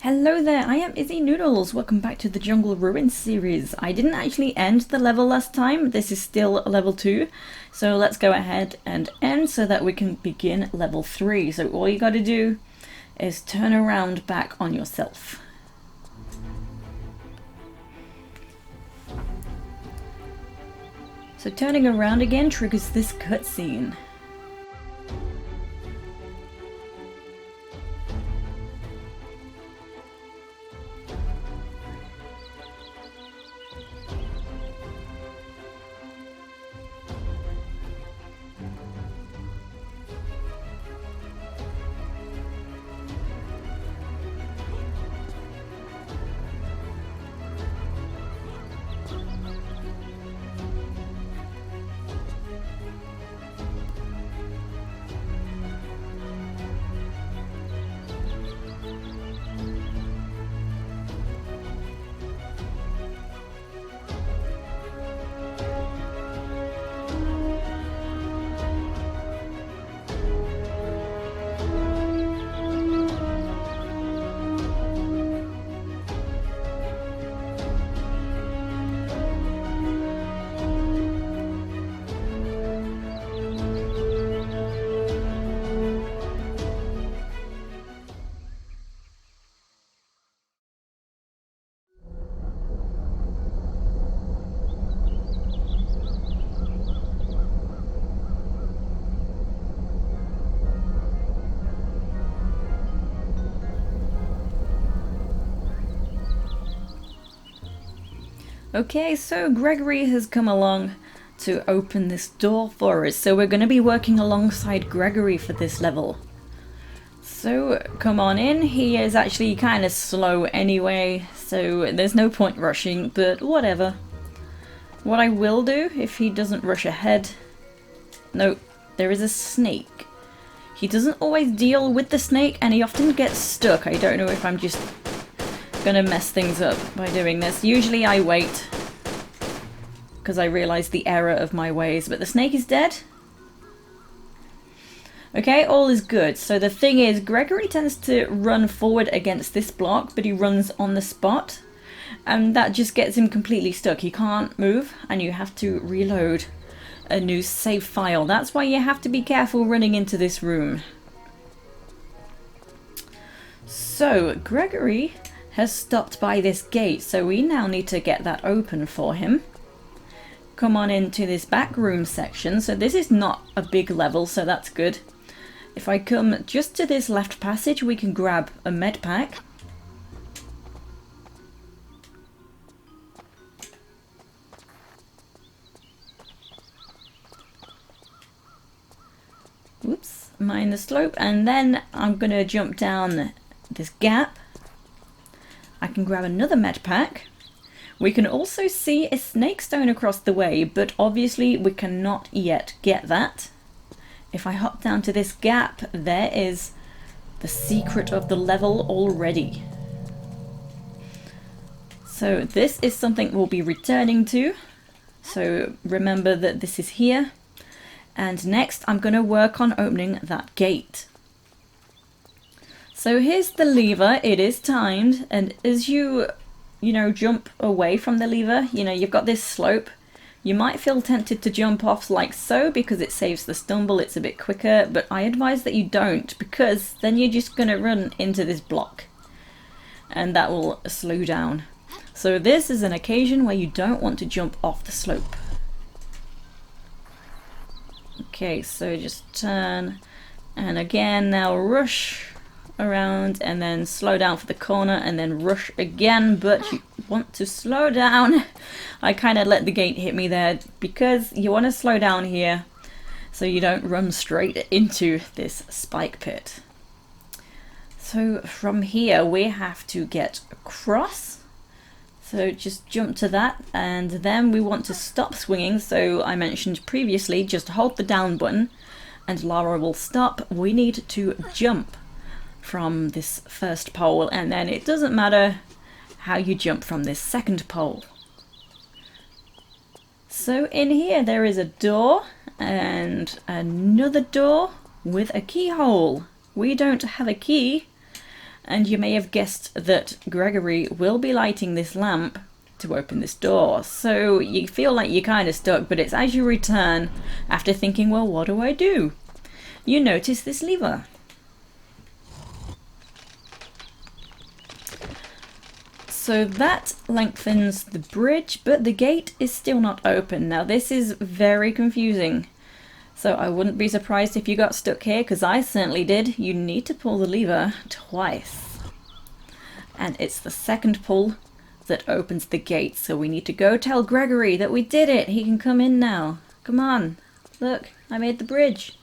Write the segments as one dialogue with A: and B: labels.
A: Hello there, I am Izzy Noodles. Welcome back to the Jungle Ruins series. I didn't actually end the level last time. This is still level 2. So let's go ahead and end so that we can begin level 3. So all you gotta do is turn around back on yourself. So turning around again triggers this cutscene. Okay, so Gregory has come along to open this door for us, so we're going to be working alongside Gregory for this level. So come on in. He is actually kind of slow anyway, so there's no point rushing, but whatever. What I will do, if he doesn't rush ahead... No, there is a snake. He doesn't always deal with the snake, and he often gets stuck. I don't know if I'm just gonna mess things up by doing this. Usually I wait because I realise the error of my ways, but the snake is dead. Okay, all is good. So the thing is, Gregory tends to run forward against this block, but he runs on the spot, and that just gets him completely stuck. He can't move, and you have to reload a new save file. That's why you have to be careful running into this room. So Gregory has stopped by this gate, so we now need to get that open for him. Come on into this back room section. So this is not a big level, so that's good. If I come just to this left passage, we can grab a Medpack. Whoops, mind the slope, and then I'm gonna jump down this gap. I can grab another Medpack. We can also see a snake stone across the way, but obviously we cannot yet get that. If I hop down to this gap, there is the secret of the level already. So this is something we'll be returning to. So remember that this is here. And next I'm going to work on opening that gate. So here's the lever. It is timed, and as you jump away from the lever, you've got this slope. You might feel tempted to jump off like so because it saves the stumble, it's a bit quicker, but I advise that you don't, because then you're just going to run into this block and that will slow down. So this is an occasion where you don't want to jump off the slope. Okay, so just turn, and again now rush around, and then slow down for the corner, and then rush again, but you want to slow down. I kind of let the gate hit me there because you want to slow down here so you don't run straight into this spike pit. So from here we have to get across. So just jump to that, and then we want to stop swinging. So I mentioned previously, just hold the down button and Lara will stop. We need to jump from this first pole, and then it doesn't matter how you jump from this second pole. So in here there is a door and another door with a keyhole. We don't have a key, And you may have guessed that Gregory will be lighting this lamp to open this door. So you feel like you're kind of stuck, but it's as you return, after thinking, well, what do I do? You notice this lever. So that lengthens the bridge, but the gate is still not open. Now this is very confusing. So I wouldn't be surprised if you got stuck here, because I certainly did. You need to pull the lever twice. And it's the second pull that opens the gate. So we need to go tell Gregory that we did it. He can come in now. Come on. Look, I made the bridge.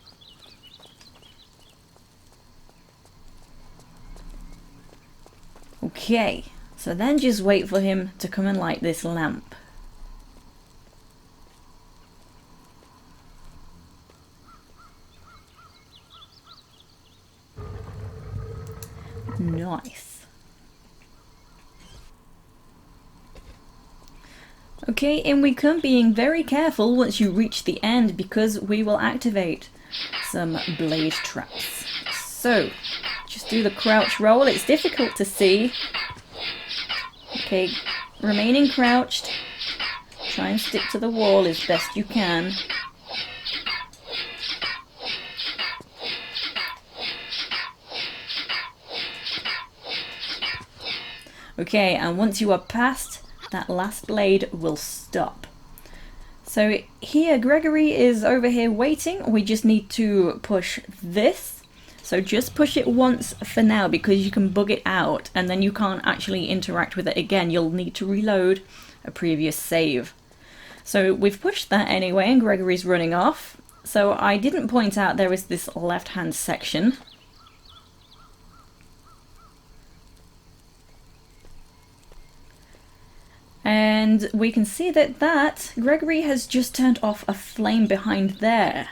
A: Okay, so then just wait for him to come and light this lamp. Nice. Okay, in we come, being very careful once you reach the end, because we will activate some blade traps. So, just do the crouch roll. It's difficult to see. Okay, remaining crouched. Try and stick to the wall as best you can. Okay, and once you are past, that last blade will stop. So here, Gregory is over here waiting. We just need to push this. So just push it once for now, because you can bug it out and then you can't actually interact with it again. You'll need to reload a previous save. So we've pushed that anyway, and Gregory's running off. So I didn't point out there is this left-hand section. And we can see that Gregory has just turned off a flame behind there.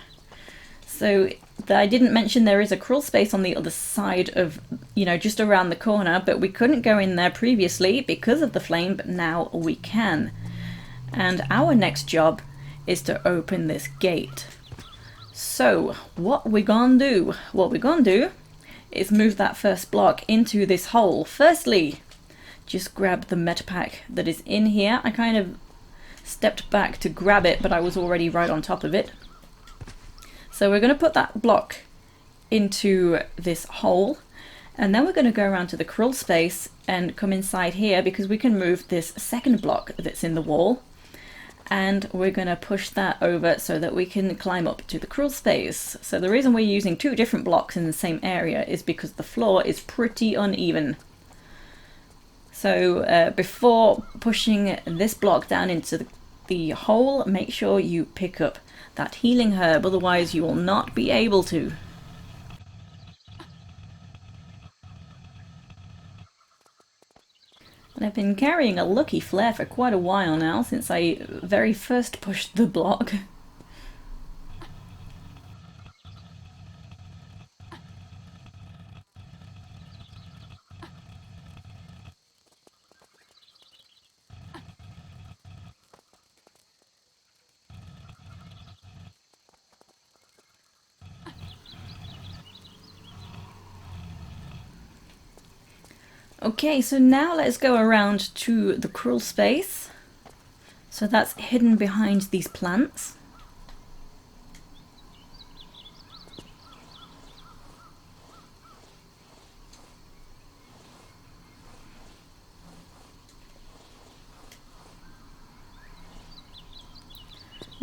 A: So I didn't mention there is a crawl space on the other side of, just around the corner, but we couldn't go in there previously because of the flame, but now we can. And our next job is to open this gate. So what we're gonna do? What we're gonna do is move that first block into this hole. Firstly, just grab the Medpack that is in here. I kind of stepped back to grab it, but I was already right on top of it. So we're going to put that block into this hole, and then we're going to go around to the crawl space and come inside here, because we can move this second block that's in the wall, and we're going to push that over so that we can climb up to the crawl space. So the reason we're using two different blocks in the same area is because the floor is pretty uneven. So before pushing this block down into the hole, make sure you pick up that healing herb, otherwise you will not be able to. And I've been carrying a lucky flare for quite a while now, since I very first pushed the block. Okay, so now let's go around to the crawl space. So that's hidden behind these plants.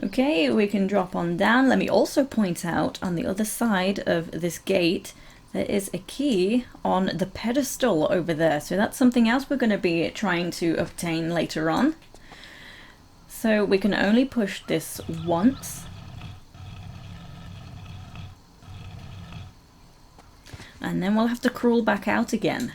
A: Okay, we can drop on down. Let me also point out on the other side of this gate there is a key on the pedestal over there. So that's something else we're going to be trying to obtain later on. So we can only push this once. And then we'll have to crawl back out again.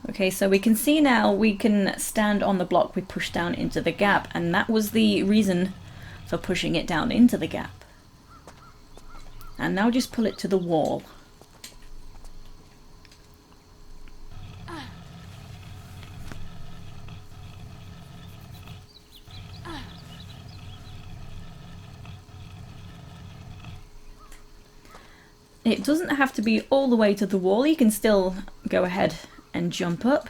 A: Okay, so we can see now we can stand on the block we pushed down into the gap, and that was the reason for pushing it down into the gap. And now just pull it to the wall. It doesn't have to be all the way to the wall, you can still go ahead and jump up.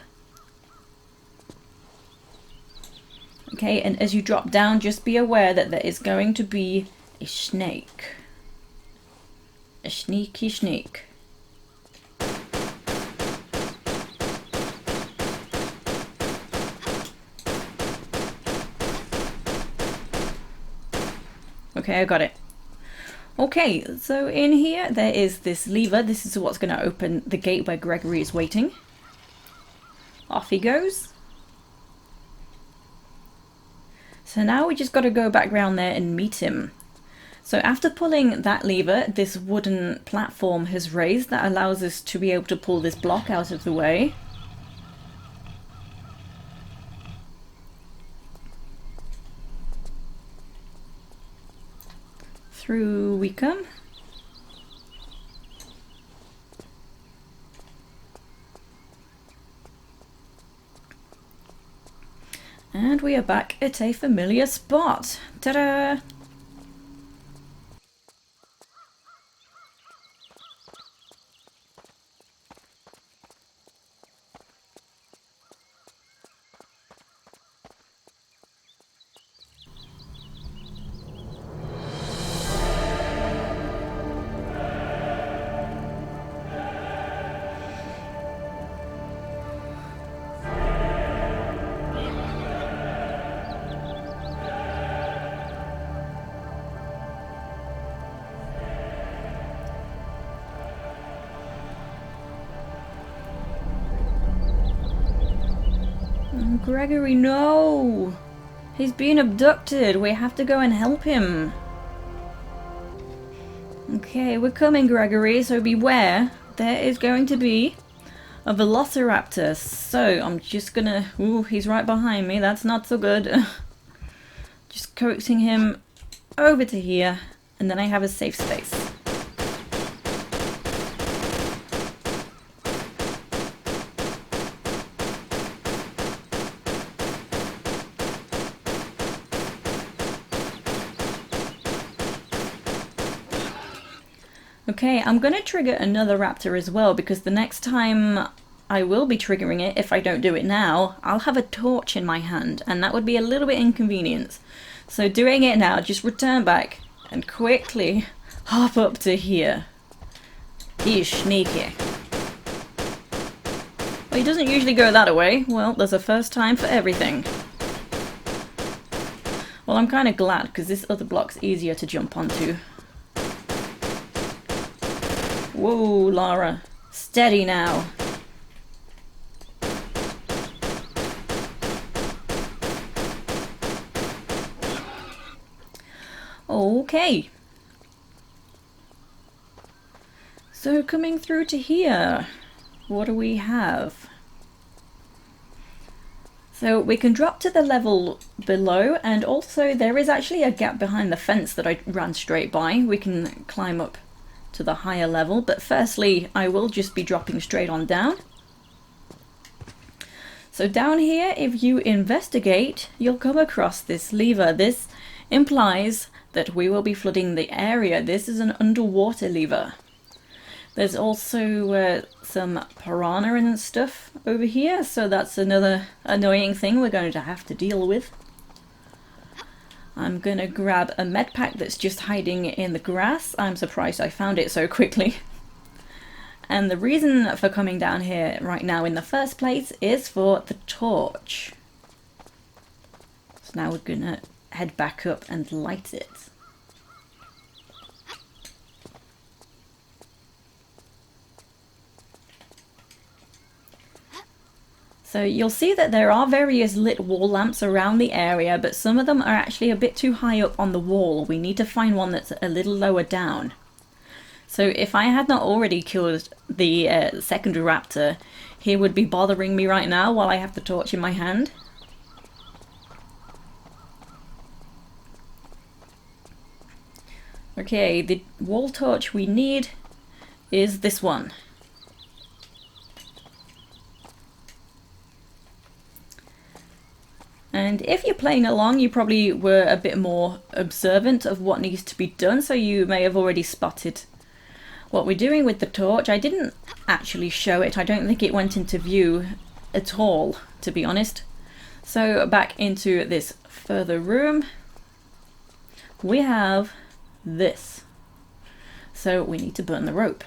A: Okay, and as you drop down, just be aware that there is going to be a snake. A sneaky snake. Okay, I got it. Okay, so in here there is this lever. This is what's going to open the gate where Gregory is waiting. Off he goes. So now we just got to go back round there and meet him. So after pulling that lever, this wooden platform has raised that allows us to be able to pull this block out of the way. Through we come. And we are back at a familiar spot. Ta-da! Gregory, no! He's being abducted. We have to go and help him. Okay, we're coming, Gregory, so beware. There is going to be a velociraptor. So I'm just gonna... Ooh, he's right behind me. That's not so good. Just coaxing him over to here, and then I have a safe space. Okay, I'm going to trigger another raptor as well, because the next time I will be triggering it, if I don't do it now, I'll have a torch in my hand, and that would be a little bit inconvenient. So doing it now, just return back and quickly hop up to here. He is sneaky. Well, he doesn't usually go that way. Well, there's a first time for everything. Well, I'm kind of glad, because this other block's easier to jump onto. Whoa, Lara. Steady now. Okay. So coming through to here, what do we have? So we can drop to the level below, and also there is actually a gap behind the fence that I ran straight by. We can climb up to the higher level, but firstly I will just be dropping straight on down. So down here, if you investigate, you'll come across this lever. This implies that we will be flooding the area. This is an underwater lever. There's also some piranha and stuff over here, so that's another annoying thing we're going to have to deal with. I'm gonna grab a medpack that's just hiding in the grass. I'm surprised I found it so quickly. And the reason for coming down here right now in the first place is for the torch. So now we're gonna head back up and light it. So you'll see that there are various lit wall lamps around the area, but some of them are actually a bit too high up on the wall. We need to find one that's a little lower down. So if I had not already killed the second raptor, he would be bothering me right now while I have the torch in my hand. Okay, the wall torch we need is this one. And if you're playing along, you probably were a bit more observant of what needs to be done, so you may have already spotted what we're doing with the torch. I didn't actually show it. I don't think it went into view at all, to be honest. So back into this further room, we have this. So we need to burn the rope.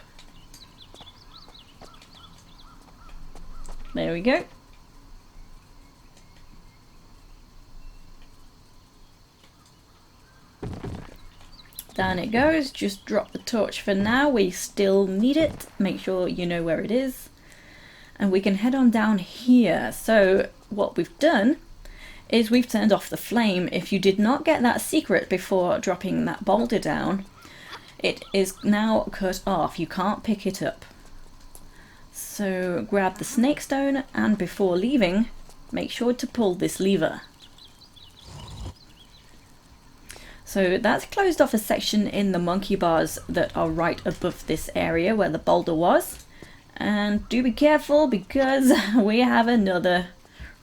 A: There we go. Down it goes. Just drop the torch for now. We still need it. Make sure you know where it is. And we can head on down here. So what we've done is we've turned off the flame. If you did not get that secret before dropping that boulder down, it is now cut off. You can't pick it up. So grab the snake stone, and before leaving, make sure to pull this lever. So that's closed off a section in the monkey bars that are right above this area where the boulder was. And do be careful, because we have another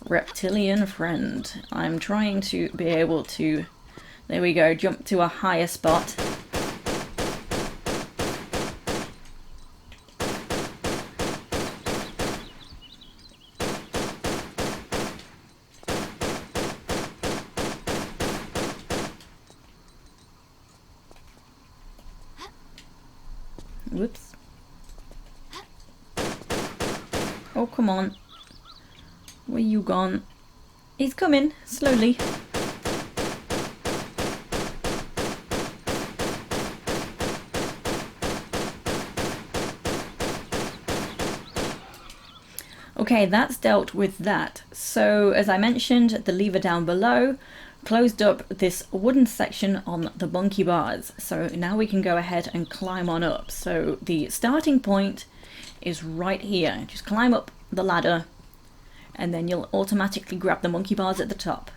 A: reptilian friend. I'm trying to be able to, there we go, jump to a higher spot. Whoops. Oh, come on. Where you gone? He's coming, slowly. Okay, that's dealt with that. So, as I mentioned, the lever down below closed up this wooden section on the monkey bars. So now we can go ahead and climb on up. So the starting point is right here. Just climb up the ladder and then you'll automatically grab the monkey bars at the top.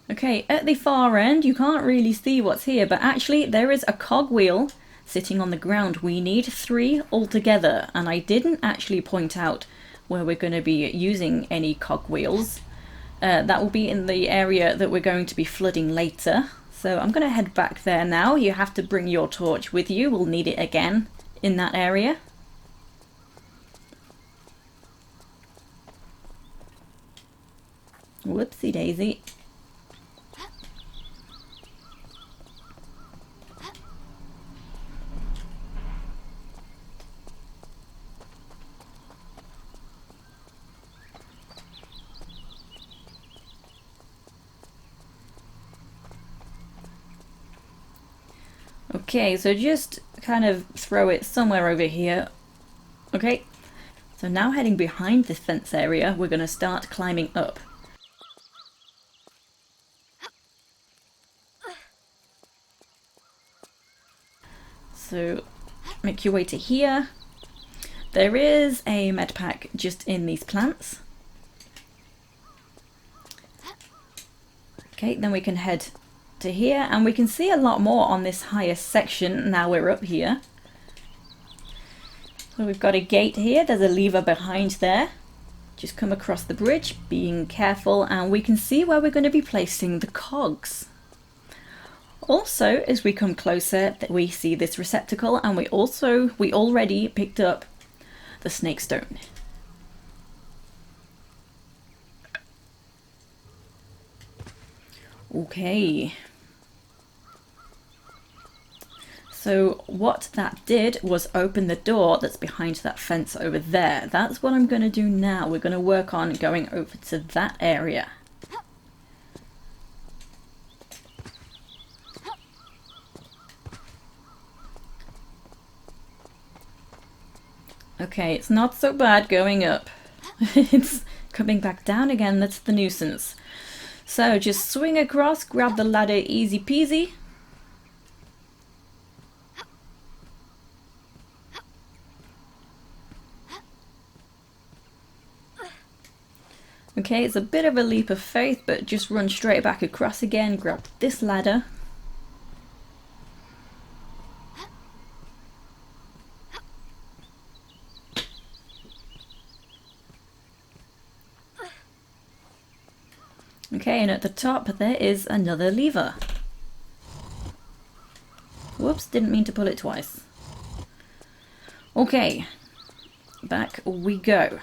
A: Okay, at the far end, you can't really see what's here, but actually there is a cog wheel sitting on the ground. We need 3 altogether, and I didn't actually point out where we're going to be using any cog wheels. That will be in the area that we're going to be flooding later. So I'm going to head back there now. You have to bring your torch with you. We'll need it again in that area. Whoopsie daisy. Okay, so just kind of throw it somewhere over here. Okay, so now heading behind this fence area, we're going to start climbing up. So make your way to here. There is a medpack just in these plants. Okay, then we can head to here, and we can see a lot more on this highest section now we're up here. So we've got a gate here, there's a lever behind there. Just come across the bridge, being careful, and we can see where we're going to be placing the cogs. Also, as we come closer, we see this receptacle, and we already picked up the snake stone. Okay. So what that did was open the door that's behind that fence over there. That's what I'm going to do now. We're going to work on going over to that area. Okay, it's not so bad going up. It's coming back down again, that's the nuisance. So just swing across, grab the ladder, easy peasy. Okay, it's a bit of a leap of faith, but just run straight back across again, grab this ladder. Okay, and at the top there is another lever. Whoops, didn't mean to pull it twice. Okay, back we go.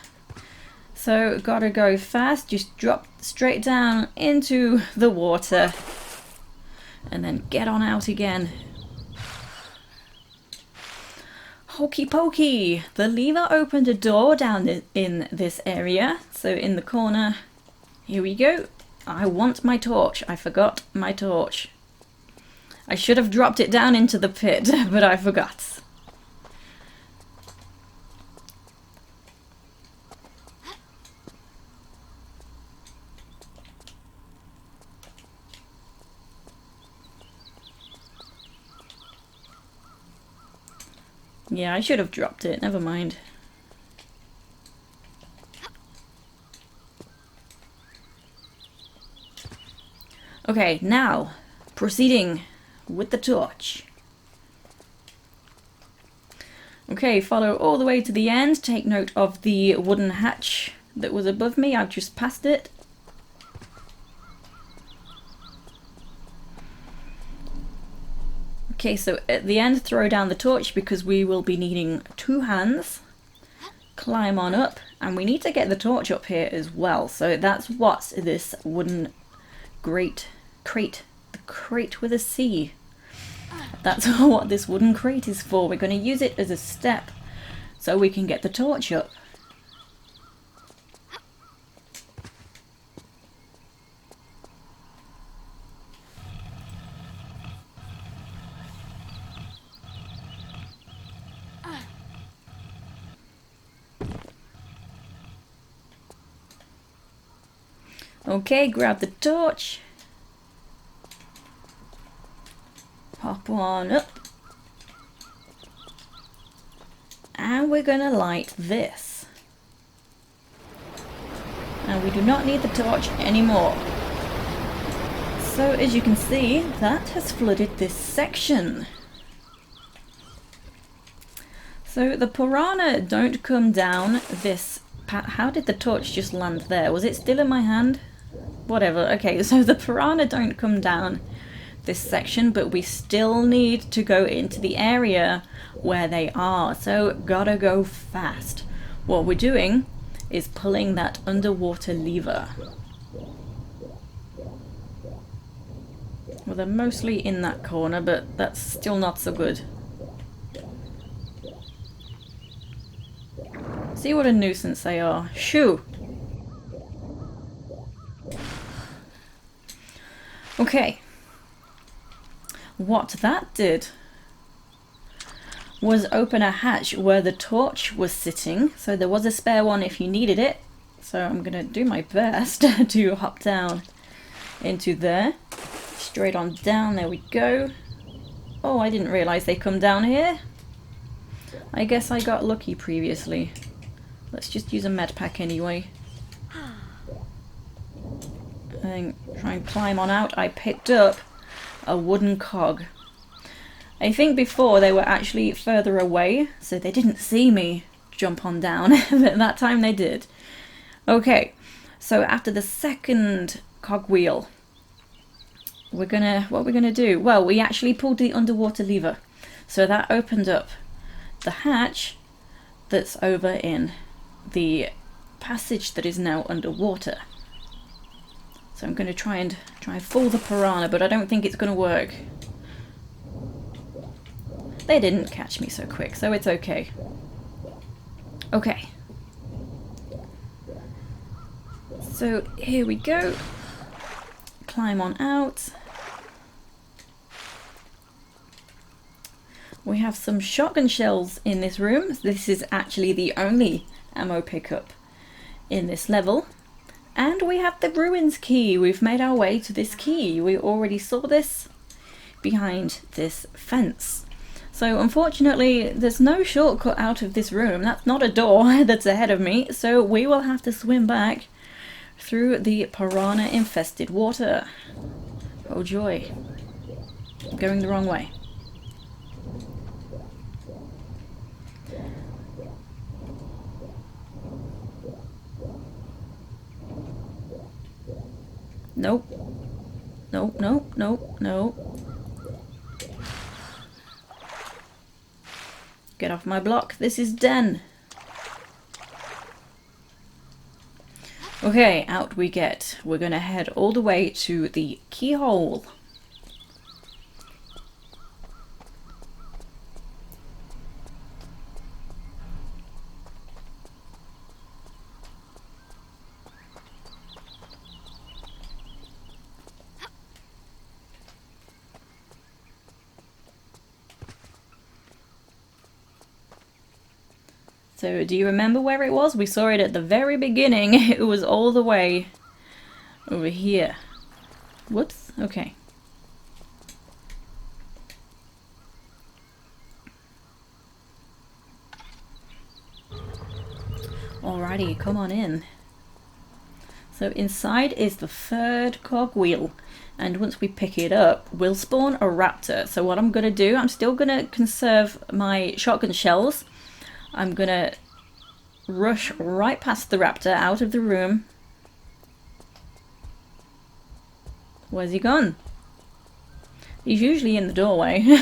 A: So, gotta go fast, just drop straight down into the water and then get on out again. Hokey pokey! The lever opened a door down in this area, so in the corner. Here we go. I want my torch. I forgot my torch. I should have dropped it down into the pit, but I forgot. Yeah, I should have dropped it. Never mind. Okay, now proceeding with the torch. Okay, follow all the way to the end. Take note of the wooden hatch that was above me. I've just passed it. Okay, so at the end, throw down the torch because we will be needing 2 hands. Climb on up, and we need to get the torch up here as well. So that's what this wooden crate, the crate with a C. That's what this wooden crate is for. We're going to use it as a step so we can get the torch up. Okay, grab the torch. Hop on up. And we're gonna light this. And we do not need the torch anymore. So as you can see, that has flooded this section. So the piranha don't come down this path. How did the torch just land there? Was it still in my hand? Whatever. Okay, so the piranha don't come down this section, but we still need to go into the area where they are. So gotta go fast. What we're doing is pulling that underwater lever. Well, they're mostly in that corner, but that's still not so good. See what a nuisance they are. Shoo! Okay. What that did was open a hatch where the torch was sitting. So there was a spare one if you needed it. So I'm gonna do my best to hop down into there. Straight on down, there we go. Oh, I didn't realize they come down here. I guess I got lucky previously. Let's just use a Medpack anyway. And try and climb on out. I picked up a wooden cog. I think before they were actually further away, so they didn't see me jump on down. But that time they did. Okay, so after the second cog wheel, what we're gonna do? Well, we actually pulled the underwater lever, so that opened up the hatch that's over in the passage that is now underwater. So I'm going to try and fool the piranha, but I don't think it's going to work. They didn't catch me so quick, so it's okay. Okay. So here we go. Climb on out. We have some shotgun shells in this room. This is actually the only ammo pickup in this level. And we have the ruins key. We've made our way to this key. We already saw this behind this fence. So unfortunately, there's no shortcut out of this room. That's not a door that's ahead of me. So we will have to swim back through the piranha infested water. Oh joy. I'm going the wrong way. Nope. Nope, nope, nope, nope. Get off my block. This is den. Okay, out we get. We're gonna head all the way to the keyhole. So do you remember where it was? We saw it at the very beginning. It was all the way over here. Whoops, okay. Alrighty, come on in. So inside is the third cog wheel. And once we pick it up, we'll spawn a raptor. So what I'm going to do, I'm still going to conserve my shotgun shells. I'm gonna rush right past the raptor out of the room. Where's he gone? He's usually in the doorway.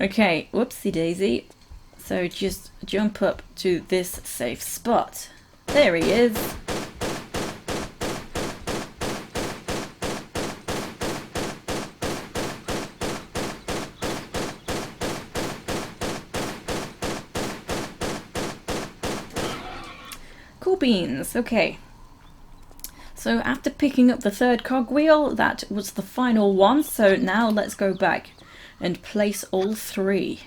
A: Okay, whoopsie daisy. So just jump up to this safe spot. There he is. Cool beans, okay. So after picking up the third cog wheel, that was the final one. So now let's go back and place all three.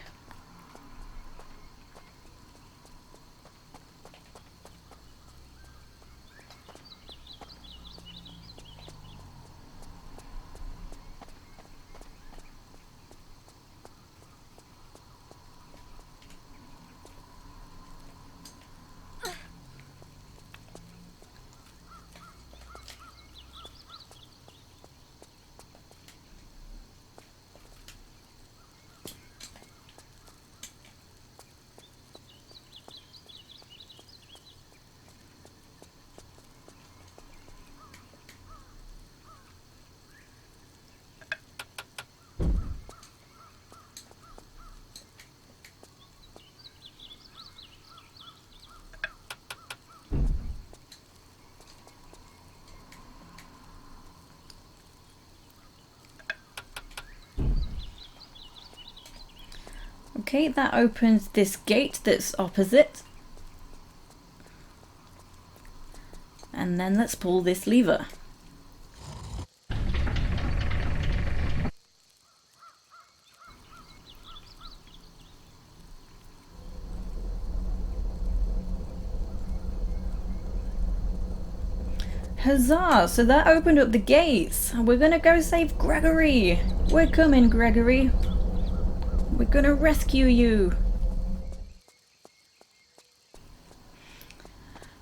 A: Okay, that opens this gate that's opposite. And then let's pull this lever. Huzzah! So that opened up the gates. We're gonna go save Gregory. We're coming, Gregory. We're gonna rescue you.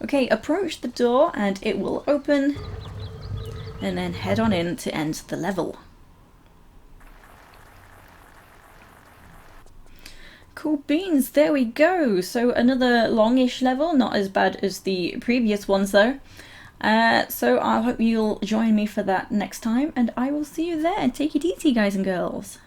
A: Okay, approach the door and it will open. And then head on in to end the level. Cool beans, there we go. So another longish level, not as bad as the previous ones though. So I hope you'll join me for that next time, and I will see you there. Take it easy, guys and girls.